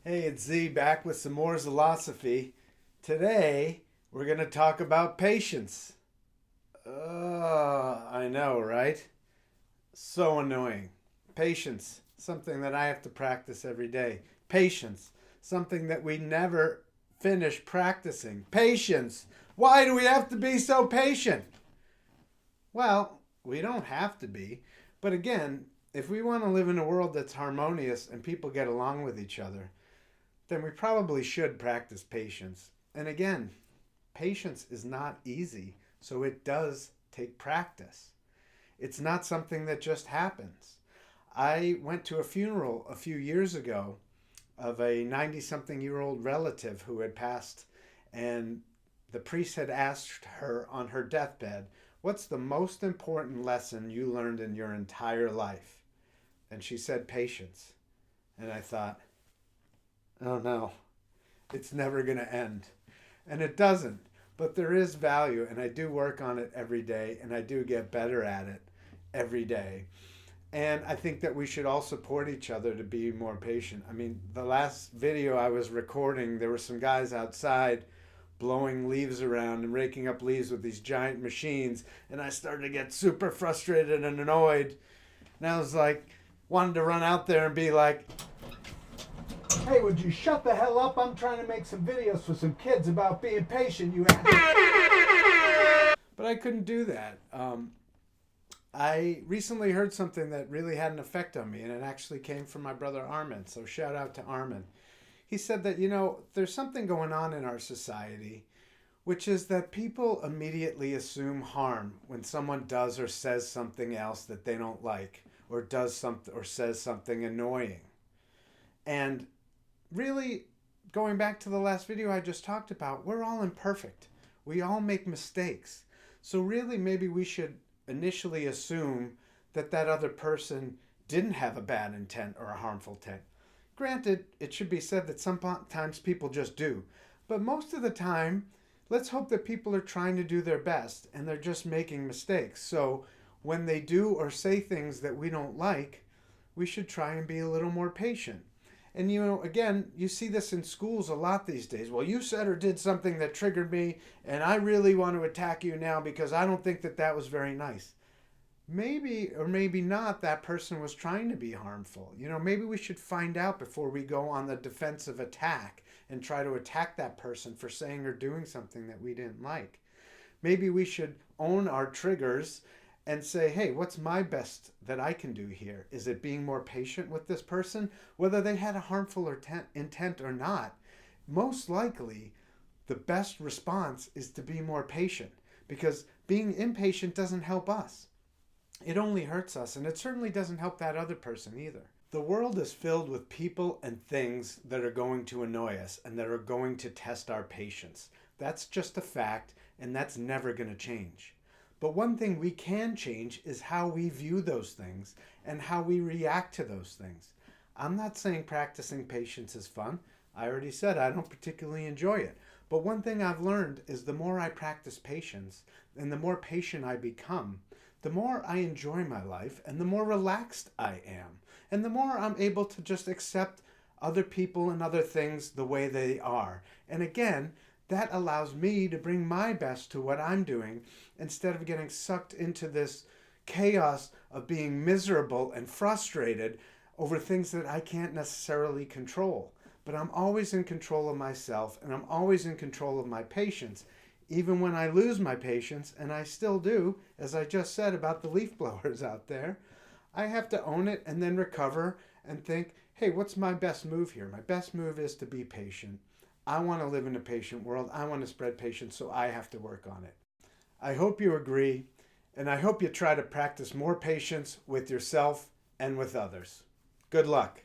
Hey, it's Z back with some more Zilosophy. Today, we're going to talk about patience. I know, right? So annoying. Patience, something that I have to practice every day. Patience, something that we never finish practicing. Patience. Why do we have to be so patient? Well, we don't have to be. But again, if we want to live in a world that's harmonious and people get along with each other, then we probably should practice patience. And again, patience is not easy, so it does take practice. It's not something that just happens. I went to a funeral a few years ago of a 90 something year old relative who had passed, and the priest had asked her on her deathbed, "What's the most important lesson you learned in your entire life?" And she said, "Patience." And I thought, oh no, it's never going to end. And it doesn't. But there is value, and I do work on it every day, and I do get better at it every day. And I think that we should all support each other to be more patient. I mean, the last video I was recording, there were some guys outside blowing leaves around and raking up leaves with these giant machines, and I started to get super frustrated and annoyed. And I was like, wanted to run out there and be like, "Hey, would you shut the hell up? I'm trying to make some videos for some kids about being patient, you have." But I couldn't do that. I recently heard something that really had an effect on me, and it actually came from my brother Armin. So shout out to Armin. He said that, there's something going on in our society, which is that people immediately assume harm when someone does or says something else that they don't like, or does something or says something annoying. And really, going back to the last video I just talked about, we're all imperfect. We all make mistakes. So really, maybe we should initially assume that that other person didn't have a bad intent or a harmful intent. Granted, it should be said that sometimes people just do. But most of the time, let's hope that people are trying to do their best and they're just making mistakes. So when they do or say things that we don't like, we should try and be a little more patient. And again, you see this in schools a lot these days. Well, you said or did something that triggered me, and I really want to attack you now because I don't think that that was very nice. Maybe or maybe not that person was trying to be harmful. Maybe we should find out before we go on the defensive attack and try to attack that person for saying or doing something that we didn't like. Maybe we should own our triggers and say, hey, what's my best that I can do here? Is it being more patient with this person? Whether they had a harmful intent or not, most likely the best response is to be more patient, because being impatient doesn't help us. It only hurts us, and it certainly doesn't help that other person either. The world is filled with people and things that are going to annoy us and that are going to test our patience. That's just a fact, and that's never going to change. But one thing we can change is how we view those things and how we react to those things. I'm not saying practicing patience is fun. I already said I don't particularly enjoy it. But one thing I've learned is the more I practice patience and the more patient I become, the more I enjoy my life and the more relaxed I am. And the more I'm able to just accept other people and other things the way they are. And again, that allows me to bring my best to what I'm doing instead of getting sucked into this chaos of being miserable and frustrated over things that I can't necessarily control. But I'm always in control of myself, and I'm always in control of my patience, even when I lose my patience, and I still do, as I just said about the leaf blowers out there. I have to own it and then recover and think, hey, what's my best move here? My best move is to be patient. I want to live in a patient world. I want to spread patience, so I have to work on it. I hope you agree, and I hope you try to practice more patience with yourself and with others. Good luck.